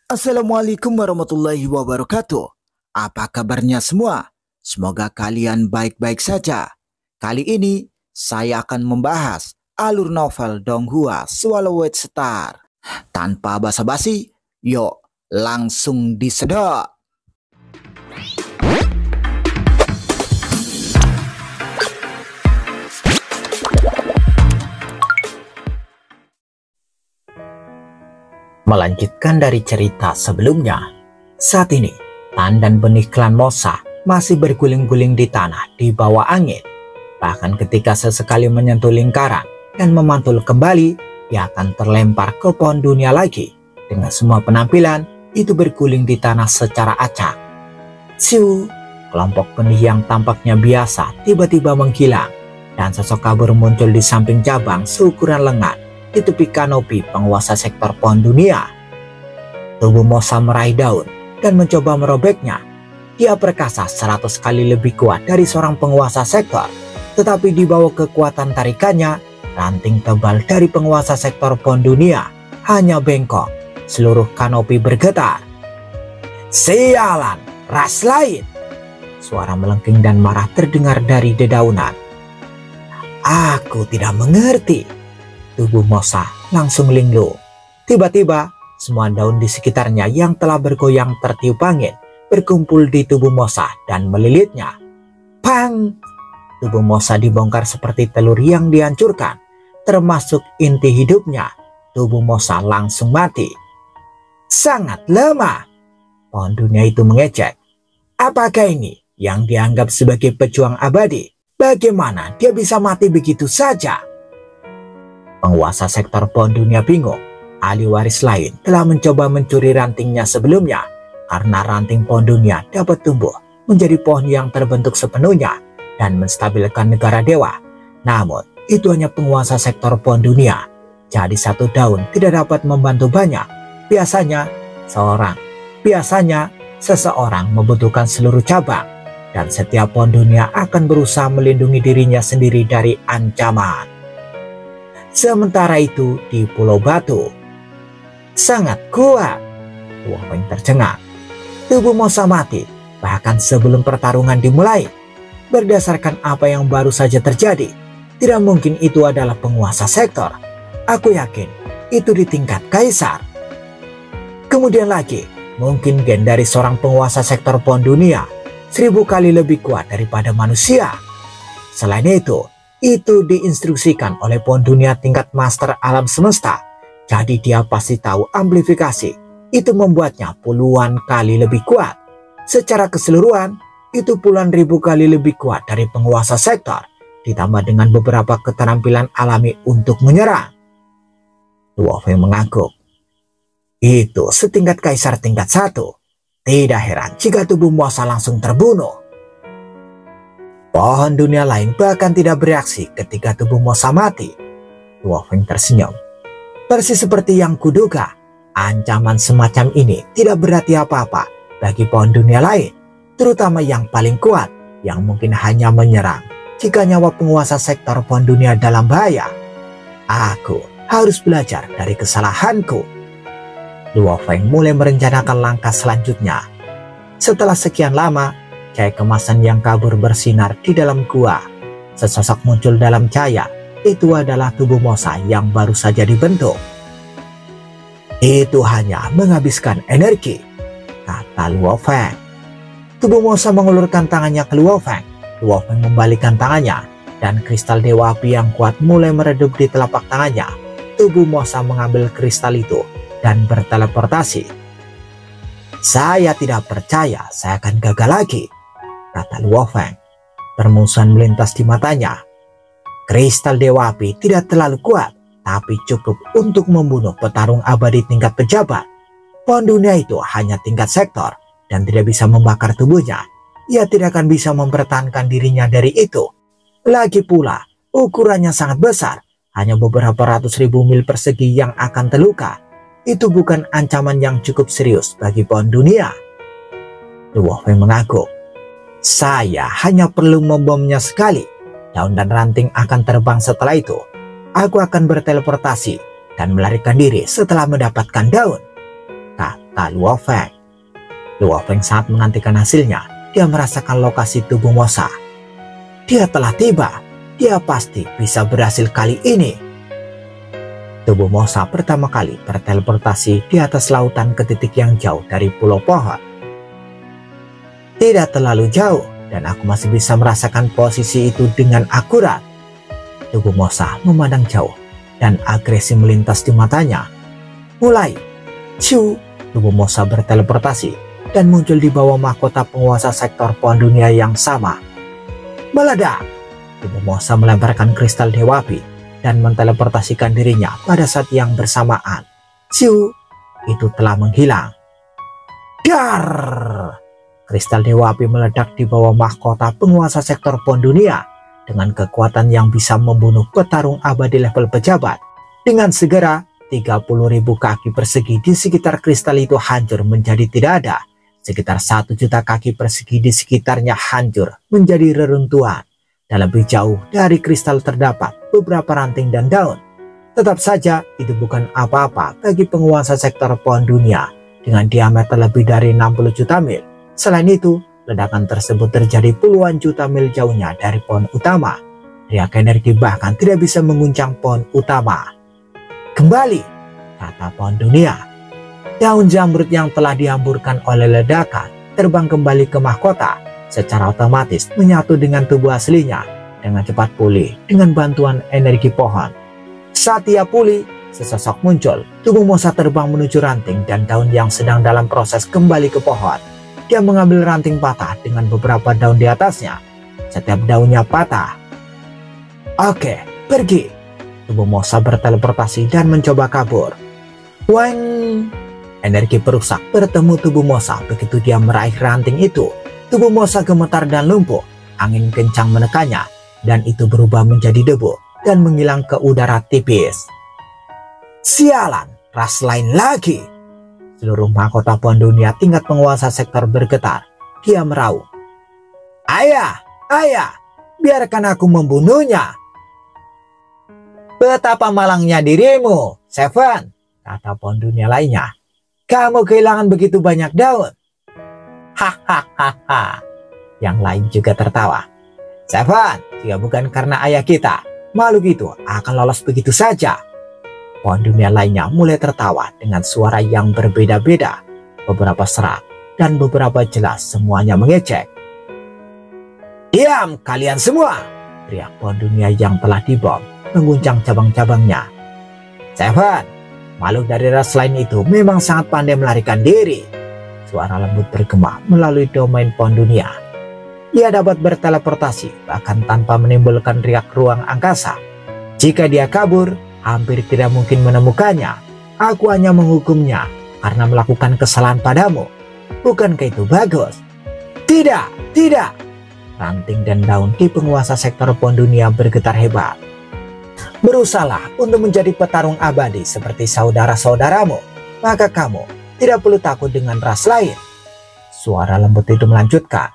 Assalamualaikum warahmatullahi wabarakatuh. Apa kabarnya semua? Semoga kalian baik-baik saja. Kali ini saya akan membahas alur novel Donghua Swallowed Star. Tanpa basa-basi, yuk langsung disedot. Melanjutkan dari cerita sebelumnya, saat ini Tan dan benih klan Mosa masih berguling-guling di tanah di bawah angin. Bahkan ketika sesekali menyentuh lingkaran dan memantul kembali, ia akan terlempar ke pohon dunia lagi. Dengan semua penampilan itu berguling di tanah secara acak. Siu, kelompok benih yang tampaknya biasa tiba-tiba menghilang dan sosok kabur muncul di samping cabang seukuran lengan di tepi kanopi penguasa sektor pohon dunia. Tubuh Mosa meraih daun dan mencoba merobeknya. Dia perkasa 100 kali lebih kuat dari seorang penguasa sektor, tetapi di bawah kekuatan tarikannya, ranting tebal dari penguasa sektor pohon dunia hanya bengkok. Seluruh kanopi bergetar. Sialan, ras lain! Suara melengking dan marah terdengar dari dedaunan. Aku tidak mengerti. Tubuh Mosa langsung linglung. Tiba-tiba, semua daun di sekitarnya yang telah bergoyang tertiup angin berkumpul di tubuh Mosa dan melilitnya. Pang! Tubuh Mosa dibongkar seperti telur yang dihancurkan, termasuk inti hidupnya. Tubuh Mosa langsung mati. Sangat lemah. Pohon dunia itu mengejek. Apakah ini yang dianggap sebagai pejuang abadi? Bagaimana dia bisa mati begitu saja? Penguasa sektor pohon dunia bingung. Ahli waris lain telah mencoba mencuri rantingnya sebelumnya karena ranting pohon dunia dapat tumbuh menjadi pohon yang terbentuk sepenuhnya dan menstabilkan negara dewa. Namun itu hanya penguasa sektor pohon dunia. Jadi satu daun tidak dapat membantu banyak. Biasanya seseorang membutuhkan seluruh cabang dan setiap pohon dunia akan berusaha melindungi dirinya sendiri dari ancaman. Sementara itu di Pulau Batu, sangat kuat. Luang Feng tercengang. Tubuh Mosa mati bahkan sebelum pertarungan dimulai. Berdasarkan apa yang baru saja terjadi, tidak mungkin itu adalah penguasa sektor. Aku yakin itu di tingkat kaisar. Kemudian lagi, mungkin gen dari seorang penguasa sektor pohon dunia 1000 kali lebih kuat daripada manusia. Selain itu diinstruksikan oleh pohon dunia tingkat master alam semesta. Jadi dia pasti tahu amplifikasi itu membuatnya puluhan kali lebih kuat. Secara keseluruhan, itu puluhan ribu kali lebih kuat dari penguasa sektor, ditambah dengan beberapa keterampilan alami untuk menyerang. Luo Feng mengangguk. Itu setingkat kaisar tingkat 1. Tidak heran jika tubuh Mosa langsung terbunuh. Pohon dunia lain bahkan tidak bereaksi ketika tubuh Mosa mati. Luo Feng tersenyum. Persis seperti yang kuduga, ancaman semacam ini tidak berarti apa-apa bagi pohon dunia lain, terutama yang paling kuat, yang mungkin hanya menyerang jika nyawa penguasa sektor pohon dunia dalam bahaya. Aku harus belajar dari kesalahanku. Luo Feng mulai merencanakan langkah selanjutnya. Setelah sekian lama, cahaya kemasan yang kabur bersinar di dalam gua. Sesosok muncul dalam cahaya. Itu adalah tubuh Mosa yang baru saja dibentuk. Itu hanya menghabiskan energi, kata Luo Feng. Tubuh Mosa mengulurkan tangannya ke Luo Feng. Luo Feng membalikkan tangannya dan kristal dewa api yang kuat mulai meredup di telapak tangannya. Tubuh Mosa mengambil kristal itu dan berteleportasi. Saya tidak percaya saya akan gagal lagi, kata Luo Feng. Permusuhan melintas di matanya. Kristal dewa api tidak terlalu kuat, tapi cukup untuk membunuh petarung abadi tingkat pejabat. Pohon dunia itu hanya tingkat sektor dan tidak bisa membakar tubuhnya. Ia tidak akan bisa mempertahankan dirinya dari itu. Lagi pula, ukurannya sangat besar, hanya beberapa ratus ribu mil persegi yang akan terluka. Itu bukan ancaman yang cukup serius bagi pohon dunia. Luo Feng mengangguk. Saya hanya perlu membomnya sekali. Daun dan ranting akan terbang setelah itu. Aku akan berteleportasi dan melarikan diri setelah mendapatkan daun. kata Luo Feng. Luo Feng saat menantikan hasilnya, dia merasakan lokasi tubuh Mosa. Dia telah tiba, dia pasti bisa berhasil kali ini. Tubuh Mosa pertama kali berteleportasi di atas lautan ke titik yang jauh dari pulau pohon. Tidak terlalu jauh, dan aku masih bisa merasakan posisi itu dengan akurat. Tubuh Mosa memandang jauh, dan agresi melintas di matanya. Mulai, ciu, tubuh Mosa berteleportasi dan muncul di bawah mahkota penguasa sektor pohon dunia yang sama. Meledak, tubuh Mosa melemparkan kristal Dewa Api dan menteleportasikan dirinya pada saat yang bersamaan. Ciu, itu telah menghilang. Dar! Kristal Dewa Api meledak di bawah mahkota penguasa sektor pohon dunia dengan kekuatan yang bisa membunuh petarung abadi level pejabat. Dengan segera, 30.000 kaki persegi di sekitar kristal itu hancur menjadi tidak ada. Sekitar 1 juta kaki persegi di sekitarnya hancur menjadi reruntuhan. Dan lebih jauh dari kristal terdapat beberapa ranting dan daun. Tetap saja itu bukan apa-apa bagi penguasa sektor pohon dunia dengan diameter lebih dari 60 juta mil. Selain itu, ledakan tersebut terjadi puluhan juta mil jauhnya dari pohon utama. Riak energi bahkan tidak bisa mengguncang pohon utama. Kembali, kata pohon dunia. Daun jamrut yang telah dihamburkan oleh ledakan terbang kembali ke mahkota. Secara otomatis menyatu dengan tubuh aslinya dengan cepat pulih dengan bantuan energi pohon. Saat ia pulih, sesosok muncul. Tubuh Mosa terbang menuju ranting dan daun yang sedang dalam proses kembali ke pohon. Dia mengambil ranting patah dengan beberapa daun di atasnya. Setiap daunnya patah. Oke, pergi. Tubuh Mosa berteleportasi dan mencoba kabur. Weng! Energi perusak bertemu tubuh Mosa begitu dia meraih ranting itu. Tubuh Mosa gemetar dan lumpuh, angin kencang menekannya, dan itu berubah menjadi debu dan menghilang ke udara tipis. Sialan, ras lain lagi. Seluruh mahkota pohon dunia tingkat penguasa sektor bergetar. Dia meraung. Ayah, biarkan aku membunuhnya. Betapa malangnya dirimu, Seven, kata pohon dunia lainnya. Kamu kehilangan begitu banyak daun. Hahaha. Yang lain juga tertawa. Seven, jika bukan karena ayah kita, makhluk itu akan lolos begitu saja. Pohon dunia lainnya mulai tertawa dengan suara yang berbeda-beda. Beberapa serak dan beberapa jelas semuanya mengejek. Diam kalian semua, teriak pohon dunia yang telah dibom mengguncang cabang-cabangnya. Seven, makhluk dari ras lain itu memang sangat pandai melarikan diri. Suara lembut bergema melalui domain pohon dunia. Ia dapat berteleportasi bahkan tanpa menimbulkan riak ruang angkasa. Jika dia kabur, hampir tidak mungkin menemukannya. Aku hanya menghukumnya karena melakukan kesalahan padamu. Bukankah itu bagus? Tidak, tidak. Ranting dan daun di penguasa sektor pohon dunia bergetar hebat. Berusahalah untuk menjadi petarung abadi seperti saudara-saudaramu. Maka kamu tidak perlu takut dengan ras lain. Suara lembut itu melanjutkan.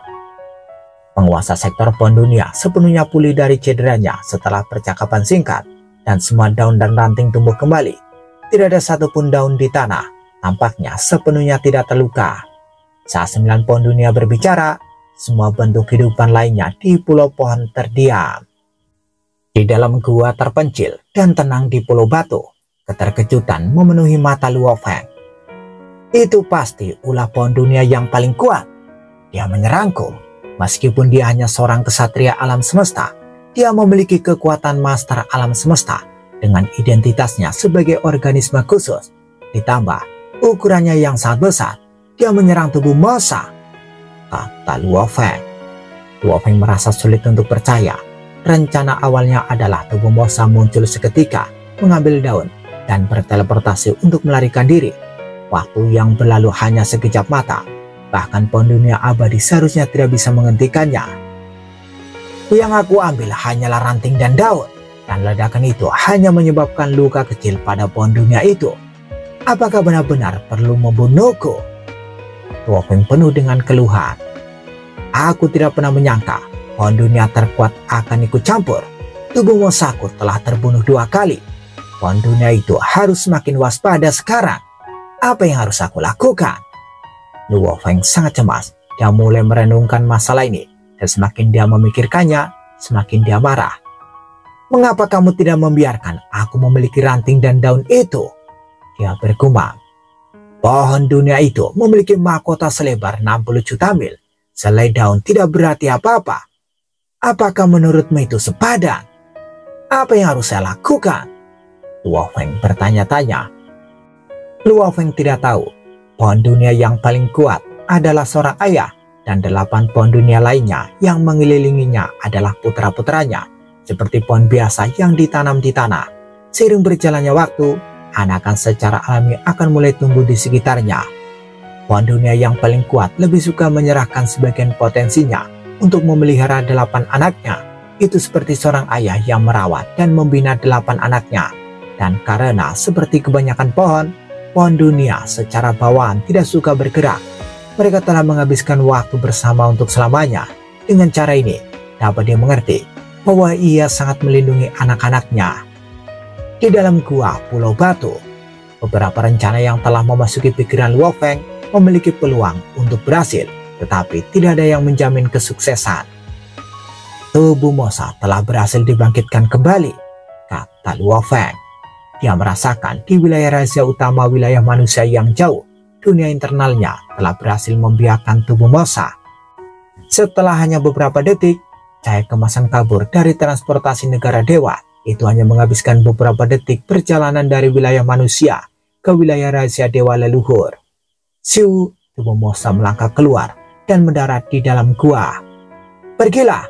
Penguasa sektor pohon dunia sepenuhnya pulih dari cederanya setelah percakapan singkat. Dan semua daun dan ranting tumbuh kembali. Tidak ada satupun daun di tanah. Tampaknya sepenuhnya tidak terluka. Saat 9 pohon dunia berbicara, semua bentuk kehidupan lainnya di pulau pohon terdiam. Di dalam gua terpencil dan tenang di pulau batu, keterkejutan memenuhi mata Luo Feng. Itu pasti ulah pohon dunia yang paling kuat. Dia menyerangku. Meskipun dia hanya seorang kesatria alam semesta, dia memiliki kekuatan master alam semesta dengan identitasnya sebagai organisme khusus. Ditambah ukurannya yang sangat besar, dia menyerang tubuh Mosa, kata Luo Feng. Luo Feng merasa sulit untuk percaya. Rencana awalnya adalah tubuh Mosa muncul seketika, mengambil daun, dan berteleportasi untuk melarikan diri. Waktu yang berlalu hanya sekejap mata. Bahkan pohon dunia abadi seharusnya tidak bisa menghentikannya. Yang aku ambil hanyalah ranting dan daun. Dan ledakan itu hanya menyebabkan luka kecil pada pohon dunia itu. Apakah benar-benar perlu membunuhku? Luo Feng penuh dengan keluhan. Aku tidak pernah menyangka pohon dunia terkuat akan ikut campur. Tubuh Mosaku telah terbunuh 2 kali. Pohon dunia itu harus semakin waspada sekarang. Apa yang harus aku lakukan? Luo Feng sangat cemas. Dia mulai merenungkan masalah ini. Dan semakin dia memikirkannya, semakin dia marah. Mengapa kamu tidak membiarkan aku memiliki ranting dan daun itu? Dia bergumam. Pohon dunia itu memiliki mahkota selebar 60 juta mil. Selai daun tidak berarti apa-apa. Apakah menurutmu itu sepadan? Apa yang harus saya lakukan? Luo Feng bertanya-tanya. Luo Feng tidak tahu, pohon dunia yang paling kuat adalah seorang ayah dan 8 pohon dunia lainnya yang mengelilinginya adalah putra-putranya, seperti pohon biasa yang ditanam di tanah. Seiring berjalannya waktu, anakan secara alami akan mulai tumbuh di sekitarnya. Pohon dunia yang paling kuat lebih suka menyerahkan sebagian potensinya untuk memelihara 8 anaknya. Itu seperti seorang ayah yang merawat dan membina 8 anaknya. Dan karena seperti kebanyakan pohon dunia secara bawaan tidak suka bergerak. Mereka telah menghabiskan waktu bersama untuk selamanya. Dengan cara ini, dapat dia mengerti bahwa ia sangat melindungi anak-anaknya. Di dalam gua Pulau Batu, beberapa rencana yang telah memasuki pikiran Luo Feng memiliki peluang untuk berhasil, tetapi tidak ada yang menjamin kesuksesan. Tubuh Mosa telah berhasil dibangkitkan kembali, kata Luo Feng. Dia merasakan di wilayah rahasia utama wilayah manusia yang jauh, dunia internalnya telah berhasil membiarkan tubuh Mosa. Setelah hanya beberapa detik, cahaya kemasan kabur dari transportasi negara dewa itu hanya menghabiskan beberapa detik perjalanan dari wilayah manusia ke wilayah rahasia dewa leluhur. Siu, tubuh Mosa melangkah keluar dan mendarat di dalam gua. Pergilah,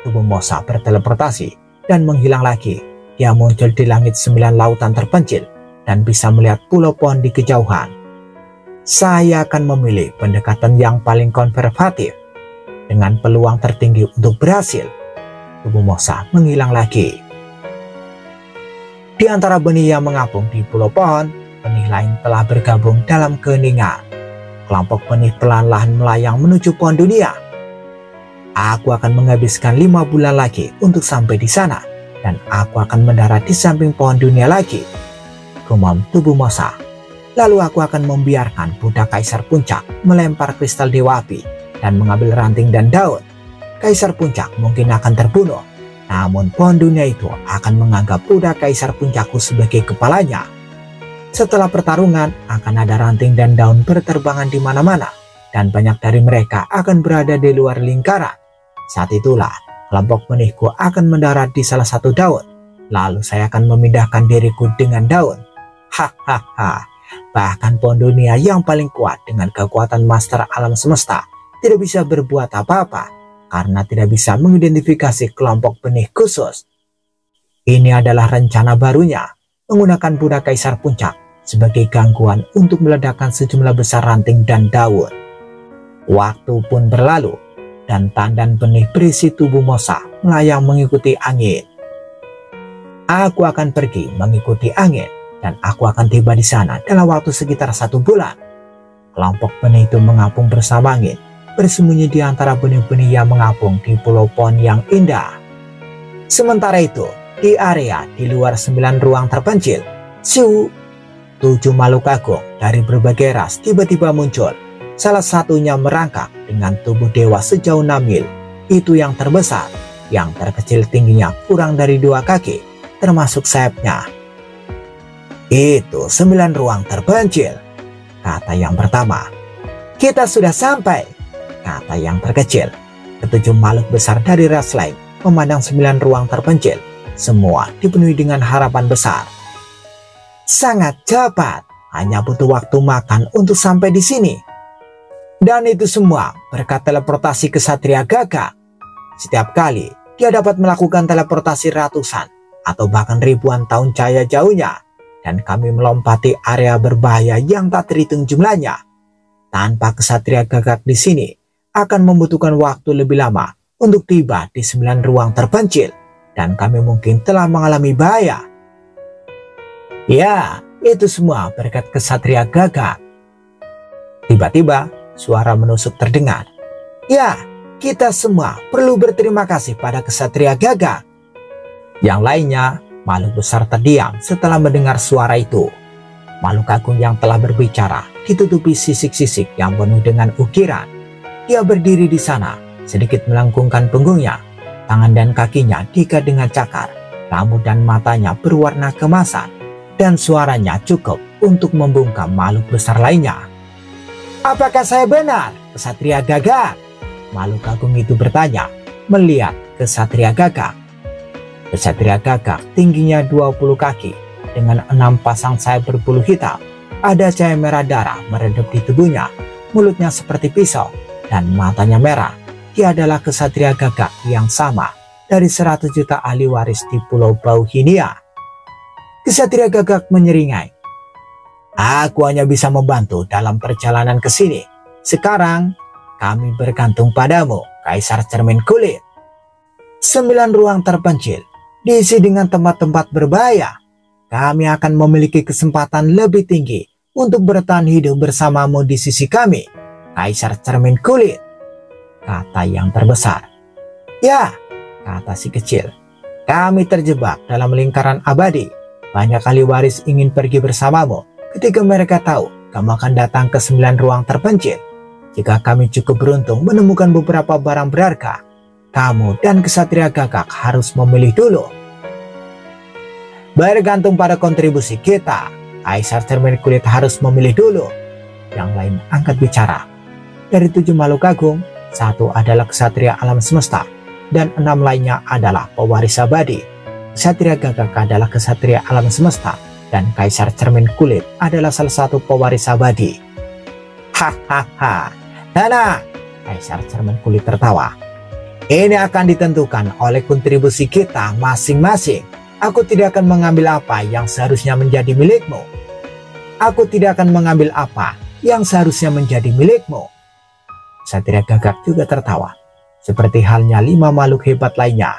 tubuh Mosa berteleportasi dan menghilang lagi. Dia muncul di langit 9 lautan terpencil dan bisa melihat pulau pohon di kejauhan. Saya akan memilih pendekatan yang paling konservatif dengan peluang tertinggi untuk berhasil. Tubuh Mosa menghilang lagi. Di antara benih yang mengapung di pulau pohon, benih lain telah bergabung dalam keheningan. Kelompok benih pelan-lahan melayang menuju pohon dunia. Aku akan menghabiskan 5 bulan lagi untuk sampai di sana. Dan aku akan mendarat di samping pohon dunia lagi, gumam tubuh Mosa. Lalu aku akan membiarkan budak Kaisar Puncak melempar kristal Dewa Api dan mengambil ranting dan daun. Kaisar Puncak mungkin akan terbunuh, namun pohon dunia itu akan menganggap budak Kaisar Puncakku sebagai kepalanya. Setelah pertarungan, akan ada ranting dan daun berterbangan di mana-mana, dan banyak dari mereka akan berada di luar lingkaran. Saat itulah, kelompok benihku akan mendarat di salah satu daun. Lalu saya akan memindahkan diriku dengan daun. Hahaha. Bahkan pohon dunia yang paling kuat dengan kekuatan master alam semesta tidak bisa berbuat apa-apa karena tidak bisa mengidentifikasi kelompok benih khusus. Ini adalah rencana barunya, menggunakan budak Kaisar Puncak sebagai gangguan untuk meledakkan sejumlah besar ranting dan daun. Waktu pun berlalu, dan tandan benih berisi tubuh Mosa melayang mengikuti angin. Aku akan pergi mengikuti angin, dan aku akan tiba di sana dalam waktu sekitar 1 bulan. Kelompok benih itu mengapung bersama angin, bersembunyi di antara benih-benih yang mengapung di pulau pohon yang indah. Sementara itu, di area di luar 9 ruang terpencil, Siu, 7 makhluk agung dari berbagai ras tiba-tiba muncul. Salah satunya merangkak dengan tubuh dewa sejauh 6 mil. Itu yang terbesar, yang terkecil tingginya kurang dari 2 kaki, termasuk sayapnya. Itu 9 ruang terpencil, kata yang pertama. Kita sudah sampai, kata yang terkecil. Ketujuh makhluk besar dari ras lain memandang 9 ruang terpencil. Semua dipenuhi dengan harapan besar. Sangat cepat, hanya butuh waktu makan untuk sampai di sini. Dan itu semua berkat teleportasi Ksatria Gagak. Setiap kali dia dapat melakukan teleportasi ratusan atau bahkan ribuan tahun cahaya jauhnya, dan kami melompati area berbahaya yang tak terhitung jumlahnya. Tanpa Ksatria Gagak di sini, akan membutuhkan waktu lebih lama untuk tiba di 9 ruang terpencil, dan kami mungkin telah mengalami bahaya. Ya, itu semua berkat Ksatria Gagak. Tiba-tiba, suara menusuk terdengar. Ya, kita semua perlu berterima kasih pada Ksatria Gagak. Yang lainnya, makhluk besar terdiam setelah mendengar suara itu. Makhluk agung yang telah berbicara ditutupi sisik-sisik yang penuh dengan ukiran. Dia berdiri di sana, sedikit melengkungkan punggungnya. Tangan dan kakinya diikat dengan cakar. Rambut dan matanya berwarna kemasan. Dan suaranya cukup untuk membungkam makhluk besar lainnya. "Apakah saya benar, Ksatria Gagak?" Makhluk agung itu bertanya, melihat Ksatria Gagak. Ksatria Gagak tingginya 20 kaki dengan 6 pasang sayap berbulu hitam. Ada cahaya merah darah meredap di tubuhnya, mulutnya seperti pisau dan matanya merah. Dia adalah Ksatria Gagak yang sama dari 100 juta ahli waris di Pulau Bauhinia. Ksatria Gagak menyeringai, "Aku hanya bisa membantu dalam perjalanan ke sini. Sekarang kami bergantung padamu, Kaisar Cermin Kulit. 9 ruang terpencil diisi dengan tempat-tempat berbahaya. Kami akan memiliki kesempatan lebih tinggi untuk bertahan hidup bersamamu di sisi kami, Kaisar Cermin Kulit," kata yang terbesar. "Ya," kata si kecil, "kami terjebak dalam lingkaran abadi. Banyak ahli waris ingin pergi bersamamu ketika mereka tahu kamu akan datang ke 9 ruang terpencil. Jika kami cukup beruntung menemukan beberapa barang berharga, kamu dan Ksatria Gagak harus memilih dulu." "Bergantung pada kontribusi kita, Kaisar Cermin Kulit harus memilih dulu," yang lain angkat bicara. Dari 7 makhluk agung, 1 adalah Ksatria Alam Semesta dan 6 lainnya adalah pewaris abadi. Ksatria Gagak adalah Ksatria Alam Semesta dan Kaisar Cermin Kulit adalah salah satu pewaris abadi. "Hahaha, Nana," Kaisar Cermin Kulit tertawa. "Ini akan ditentukan oleh kontribusi kita masing-masing. Aku tidak akan mengambil apa yang seharusnya menjadi milikmu. Aku tidak akan mengambil apa yang seharusnya menjadi milikmu." Ksatria Gagak juga tertawa, seperti halnya 5 makhluk hebat lainnya.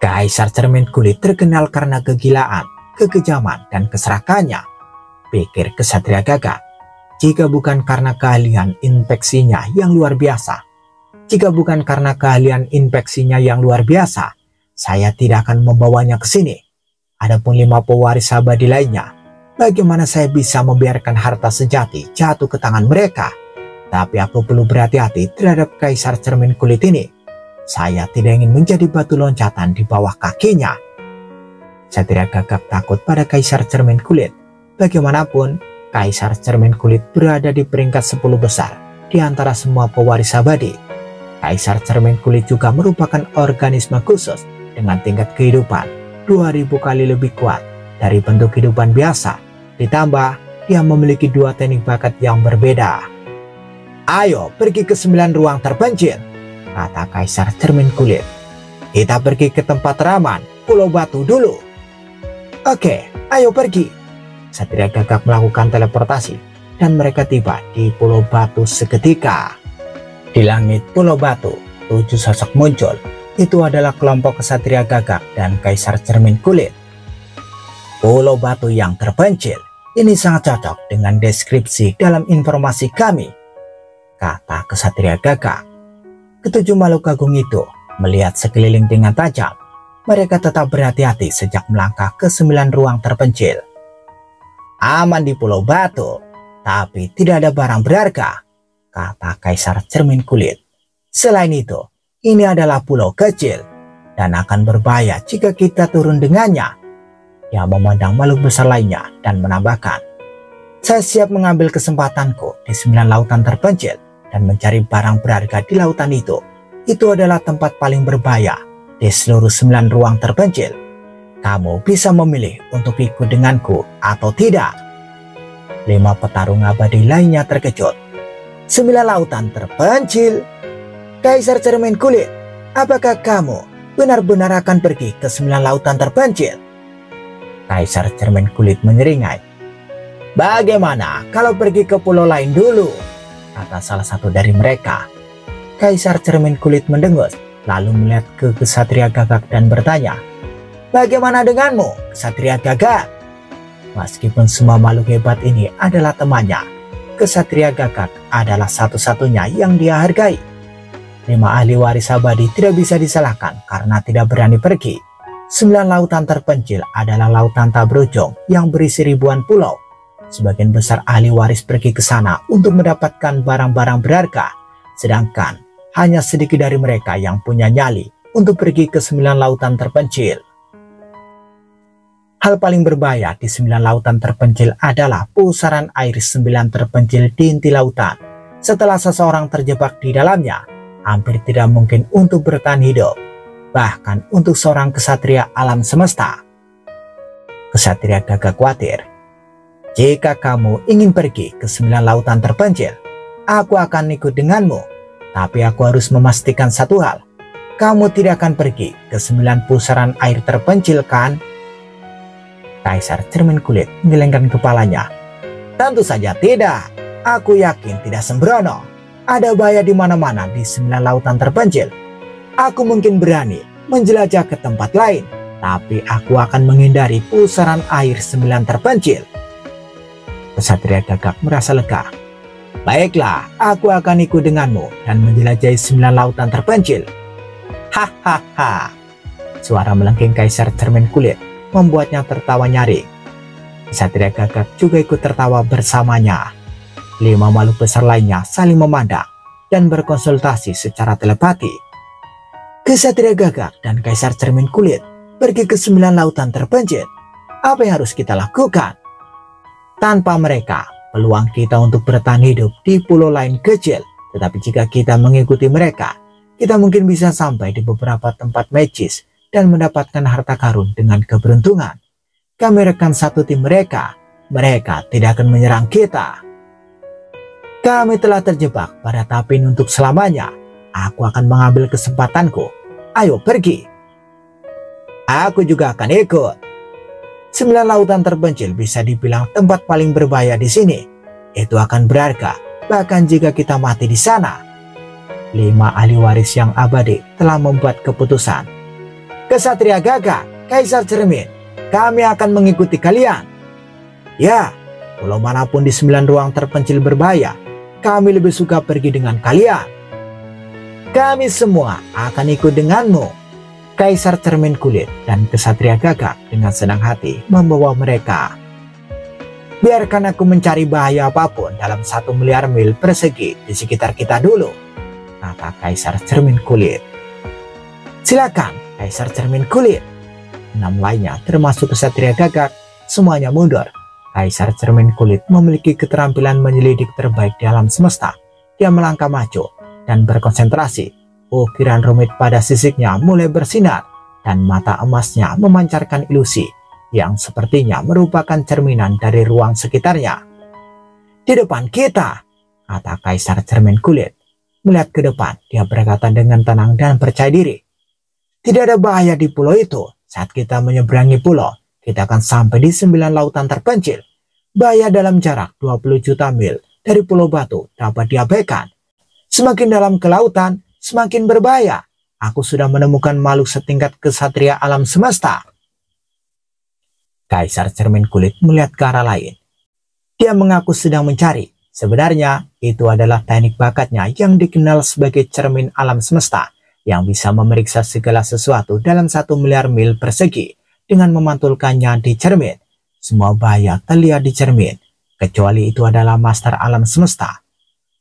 Kaisar Cermin Kulit terkenal karena kegilaan, kekejaman, dan keserakahannya, pikir Ksatria Gagak. Jika bukan karena keahlian inspeksinya yang luar biasa, saya tidak akan membawanya ke sini. Adapun 5 pewaris abadi lainnya, bagaimana saya bisa membiarkan harta sejati jatuh ke tangan mereka? Tapi aku perlu berhati-hati terhadap Kaisar Cermin Kulit ini. Saya tidak ingin menjadi batu loncatan di bawah kakinya. Ksatria Gagak takut pada Kaisar Cermin Kulit. Bagaimanapun, Kaisar Cermin Kulit berada di peringkat 10 besar di antara semua pewaris abadi. Kaisar Cermin Kulit juga merupakan organisme khusus dengan tingkat kehidupan 2000 kali lebih kuat dari bentuk kehidupan biasa. Ditambah, dia memiliki 2 teknik bakat yang berbeda. "Ayo pergi ke 9 ruang terpencil," kata Kaisar Cermin Kulit. "Kita pergi ke tempat teraman, Pulau Batu dulu." "Oke, ayo pergi." Ksatria Gagak melakukan teleportasi dan mereka tiba di Pulau Batu seketika. Di langit Pulau Batu, 7 sosok muncul. Itu adalah kelompok Ksatria Gagak dan Kaisar Cermin Kulit. "Pulau Batu yang terpencil, ini sangat cocok dengan deskripsi dalam informasi kami," kata Ksatria Gagak. Ketujuh makhluk agung itu melihat sekeliling dengan tajam. Mereka tetap berhati-hati sejak melangkah ke 9 ruang terpencil. "Aman di Pulau Batu, tapi tidak ada barang berharga," kata Kaisar Cermin Kulit. "Selain itu, ini adalah pulau kecil dan akan berbahaya jika kita turun dengannya." Dia memandang makhluk besar lainnya dan menambahkan, "Saya siap mengambil kesempatanku di 9 lautan terpencil dan mencari barang berharga di lautan itu. Itu adalah tempat paling berbahaya di seluruh 9 ruang terpencil. Kamu bisa memilih untuk ikut denganku atau tidak." 5 petarung abadi lainnya terkejut. 9 lautan terpencil? Kaisar Cermin Kulit, apakah kamu benar-benar akan pergi ke 9 lautan terpencil? Kaisar Cermin Kulit menyeringai. "Bagaimana kalau pergi ke pulau lain dulu?" kata salah satu dari mereka. Kaisar Cermin Kulit mendengus, lalu melihat ke Ksatria Gagak dan bertanya, "Bagaimana denganmu, Ksatria Gagak?" Meskipun semua makhluk hebat ini adalah temannya, Ksatria Gagak adalah satu-satunya yang dia hargai. 5 ahli waris abadi tidak bisa disalahkan karena tidak berani pergi. 9 lautan terpencil adalah lautan tak berujung yang berisi ribuan pulau. Sebagian besar ahli waris pergi ke sana untuk mendapatkan barang-barang berharga, sedangkan hanya sedikit dari mereka yang punya nyali untuk pergi ke 9 lautan terpencil. Hal paling berbahaya di 9 lautan terpencil adalah pusaran air 9 terpencil di inti lautan. Setelah seseorang terjebak di dalamnya, hampir tidak mungkin untuk bertahan hidup, bahkan untuk seorang kesatria alam semesta. Kesatria Gagak khawatir. Jika kamu ingin pergi ke 9 lautan terpencil, aku akan ikut denganmu. Tapi aku harus memastikan satu hal. Kamu tidak akan pergi ke 9 pusaran air terpencil, kan? Kaisar Cermin Kulit menggelengkan kepalanya. Tentu saja tidak. Aku yakin tidak sembrono. Ada bahaya di mana-mana di 9 lautan terpencil. Aku mungkin berani menjelajah ke tempat lain, tapi aku akan menghindari pusaran air 9 terpencil. Kesatria Gagak merasa lega. Baiklah, aku akan ikut denganmu dan menjelajahi 9 lautan terpencil. Hahaha. Suara melengking Kaisar Cermin Kulit membuatnya tertawa nyaring. Kesatria Gagak juga ikut tertawa bersamanya. 5 makhluk besar lainnya saling memandang dan berkonsultasi secara telepati. Kesatria Gagak dan Kaisar Cermin Kulit pergi ke 9 lautan terpencil. Apa yang harus kita lakukan? Tanpa mereka, peluang kita untuk bertahan hidup di pulau lain kecil. Tetapi jika kita mengikuti mereka, kita mungkin bisa sampai di beberapa tempat magis dan mendapatkan harta karun dengan keberuntungan. Kami rekan satu tim mereka. Mereka tidak akan menyerang kita. Kami telah terjebak pada Tapin untuk selamanya. Aku akan mengambil kesempatanku. Ayo pergi. Aku juga akan ikut. 9 lautan terpencil bisa dibilang tempat paling berbahaya di sini. Itu akan berharga, bahkan jika kita mati di sana. 5 ahli waris yang abadi telah membuat keputusan. Kesatria Gagak, Kaisar Cermin, kami akan mengikuti kalian. Ya, pulau manapun di 9 ruang terpencil berbahaya, kami lebih suka pergi dengan kalian. Kami semua akan ikut denganmu. Kaisar Cermin Kulit dan Kesatria Gagak dengan senang hati membawa mereka. Biarkan aku mencari bahaya apapun dalam 1 miliar mil persegi di sekitar kita dulu, kata Kaisar Cermin Kulit. Silakan, Kaisar Cermin Kulit. 6 lainnya termasuk Kesatria Gagak semuanya mundur. Kaisar Cermin Kulit memiliki keterampilan menyelidik terbaik di alam semesta. Dia melangkah maju dan berkonsentrasi. Ukiran rumit pada sisiknya mulai bersinar dan mata emasnya memancarkan ilusi yang sepertinya merupakan cerminan dari ruang sekitarnya. Di depan kita, kata Kaisar Cermin Kulit. Melihat ke depan, dia berkata dengan tenang dan percaya diri. Tidak ada bahaya di pulau itu. Saat kita menyeberangi pulau, kita akan sampai di 9 lautan terpencil. Bahaya dalam jarak 20 juta mil dari Pulau Batu dapat diabaikan. Semakin dalam ke lautan, semakin berbahaya. Aku sudah menemukan makhluk setingkat kesatria alam semesta. Kaisar Cermin Kulit melihat ke arah lain. Dia mengaku sedang mencari. Sebenarnya, itu adalah teknik bakatnya yang dikenal sebagai cermin alam semesta, yang bisa memeriksa segala sesuatu dalam 1 miliar mil persegi dengan memantulkannya di cermin. Semua bahaya terlihat di cermin, kecuali itu adalah master alam semesta.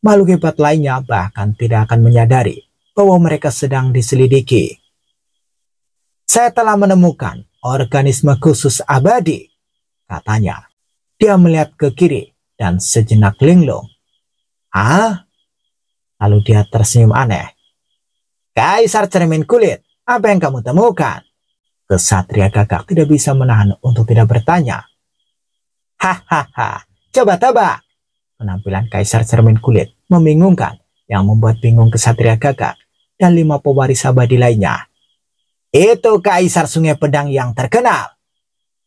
Makhluk hebat lainnya bahkan tidak akan menyadari bahwa mereka sedang diselidiki. Saya telah menemukan organisme khusus abadi, katanya. Dia melihat ke kiri dan sejenak linglung. Ah? Lalu dia tersenyum aneh. Kaisar Cermin Kulit, apa yang kamu temukan? Kesatria Gagak tidak bisa menahan untuk tidak bertanya. Hahaha, coba tebak. Penampilan Kaisar Cermin Kulit membingungkan, yang membuat bingung Kesatria Gagak dan 5 pewaris abadi lainnya. Itu Kaisar Sungai Pedang yang terkenal.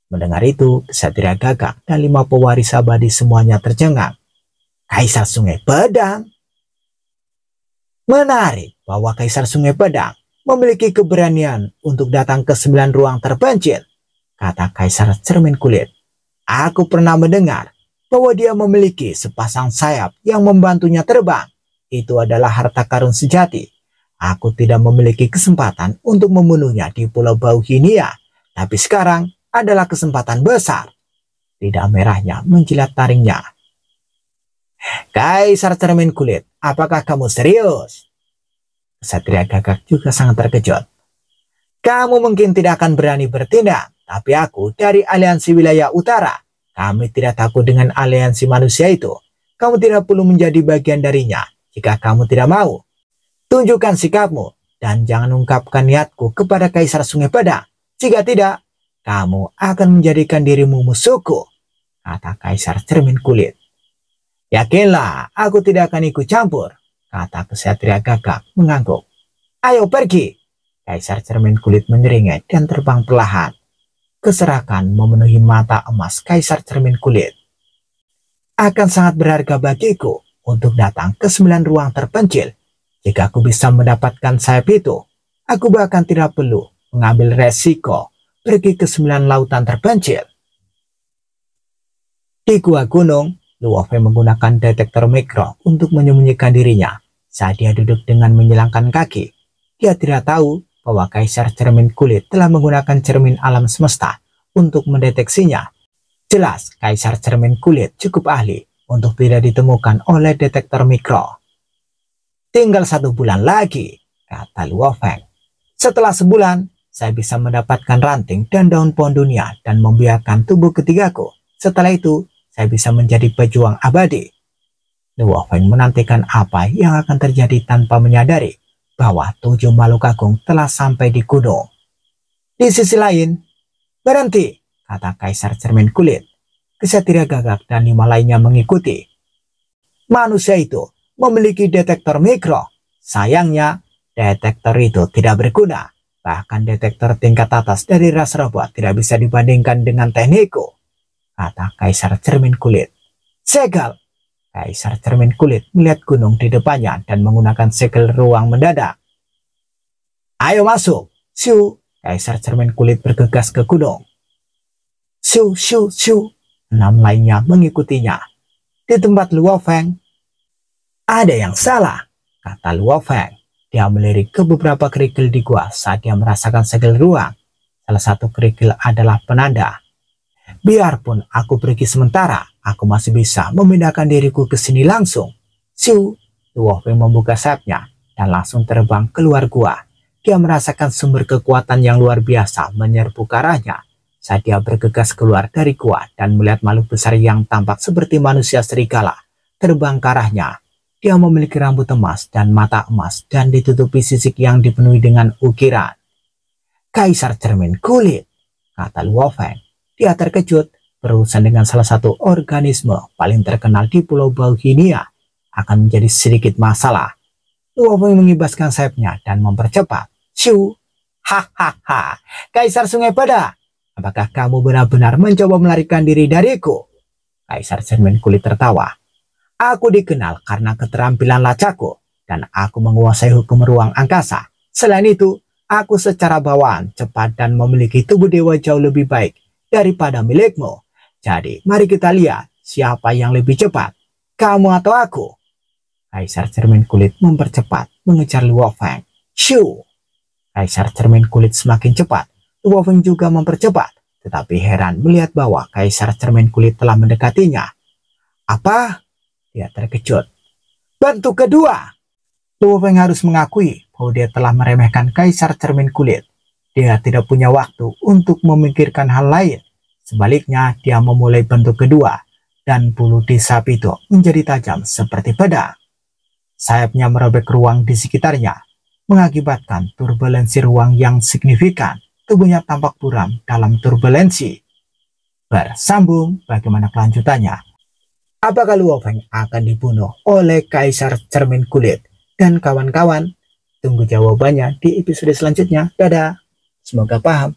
Mendengar itu, Kesatria Gagak dan 5 pewaris abadi semuanya tercengang. Kaisar Sungai Pedang? Menarik bahwa Kaisar Sungai Pedang memiliki keberanian untuk datang ke 9 ruang terpencil, kata Kaisar Cermin Kulit. Aku pernah mendengar bahwa dia memiliki sepasang sayap yang membantunya terbang. Itu adalah harta karun sejati. Aku tidak memiliki kesempatan untuk membunuhnya di Pulau Bauhinia, tapi sekarang adalah kesempatan besar. lidah merahnya menjilat taringnya. Kaisar Cermin Kulit, apakah kamu serius? Kesatria gagak juga sangat terkejut. Kamu mungkin tidak akan berani bertindak, tapi aku dari aliansi wilayah utara. Kami tidak takut dengan aliansi manusia itu. Kamu tidak perlu menjadi bagian darinya jika kamu tidak mau. Tunjukkan sikapmu dan jangan ungkapkan niatku kepada Kaisar Sungai Padang. Jika tidak, kamu akan menjadikan dirimu musuhku, kata Kaisar Cermin Kulit. Yakinlah, aku tidak akan ikut campur, kata kesatria gagak mengangguk. Ayo pergi. Kaisar Cermin Kulit menyeringai dan terbang perlahan. Keserakan memenuhi mata emas Kaisar Cermin Kulit. Akan sangat berharga bagiku untuk datang ke 9 ruang terpencil. Jika aku bisa mendapatkan sayap itu, aku bahkan tidak perlu mengambil resiko pergi ke 9 lautan terpencil. Di gua gunung, Luo Feng menggunakan detektor mikro untuk menyembunyikan dirinya. Saat dia duduk dengan menyilangkan kaki, dia tidak tahu bahwa Kaisar Cermin Kulit telah menggunakan cermin alam semesta untuk mendeteksinya. Jelas, Kaisar Cermin Kulit cukup ahli untuk tidak ditemukan oleh detektor mikro. Tinggal 1 bulan lagi, kata Luo Feng. Setelah sebulan, saya bisa mendapatkan ranting dan daun pohon dunia dan membiarkan tubuh ketigaku. Setelah itu, saya bisa menjadi pejuang abadi. Luo Feng menantikan apa yang akan terjadi tanpa menyadari bahwa 7 makhluk agung telah sampai di gunung. Di sisi lain, berhenti, kata Kaisar Cermin Kulit. Kesatria gagak dan 5 lainnya mengikuti. Manusia itu memiliki detektor mikro. Sayangnya, detektor itu tidak berguna. Bahkan detektor tingkat atas dari ras robot tidak bisa dibandingkan dengan teknikku, kata Kaisar Cermin Kulit. Segel. Kaisar Cermin Kulit melihat gunung di depannya dan menggunakan segel ruang mendadak. Ayo masuk. Siu. Kaisar Cermin Kulit bergegas ke gunung. Siu, siu, siu. 6 lainnya mengikutinya. Di tempat Luo Feng, ada yang salah, kata Luo Feng. Dia melirik ke beberapa kerikil di gua saat dia merasakan segel ruang. Salah satu kerikil adalah penanda. Biarpun aku pergi sementara, aku masih bisa memindahkan diriku ke sini langsung. Siu. Luo Feng membuka sayapnya dan langsung terbang keluar gua. Dia merasakan sumber kekuatan yang luar biasa menyerbu ke arahnya. Saat dia bergegas keluar dari gua dan melihat makhluk besar yang tampak seperti manusia serigala terbang ke arahnya. Dia memiliki rambut emas dan mata emas dan ditutupi sisik yang dipenuhi dengan ukiran. Kaisar Cermin Kulit, kata Luo Feng. Dia terkejut berurusan dengan salah satu organisme paling terkenal di Pulau Bauhinia akan menjadi sedikit masalah. Luo Feng mengibaskan sayapnya dan mempercepat. Shoo! Hahaha, Kaisar Sungai Padang. Apakah kamu benar-benar mencoba melarikan diri dariku? Kaisar Cermin Kulit tertawa. Aku dikenal karena keterampilan lacaku dan aku menguasai hukum ruang angkasa. Selain itu, aku secara bawaan cepat dan memiliki tubuh dewa jauh lebih baik daripada milikmu. Jadi, mari kita lihat siapa yang lebih cepat, kamu atau aku. Kaisar Cermin Kulit mempercepat mengejar Luo Feng. Shoo! Kaisar Cermin Kulit semakin cepat. Luo Feng juga mempercepat, tetapi heran melihat bahwa Kaisar Cermin Kulit telah mendekatinya. Apa? Dia terkejut. Bentuk kedua. Luo Feng harus mengakui bahwa dia telah meremehkan Kaisar Cermin Kulit. Dia tidak punya waktu untuk memikirkan hal lain. Sebaliknya, dia memulai bentuk kedua, dan bulu di sapi itu menjadi tajam seperti pedang. Sayapnya merobek ruang di sekitarnya, mengakibatkan turbulensi ruang yang signifikan. Tubuhnya tampak buram dalam turbulensi. Bersambung, bagaimana kelanjutannya? Apakah Luo Feng akan dibunuh oleh Kaisar Cermin Kulit dan kawan-kawan? Tunggu jawabannya di episode selanjutnya. Dadah, semoga paham.